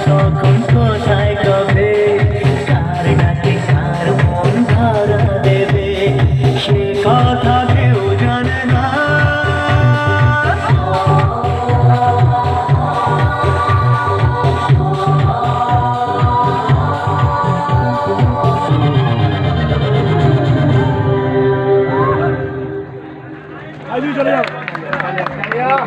তখন কোথায় কবে কার ডাকে কার মন ধরা দেবে সে কথা কেউ জানে না। চলে যাও।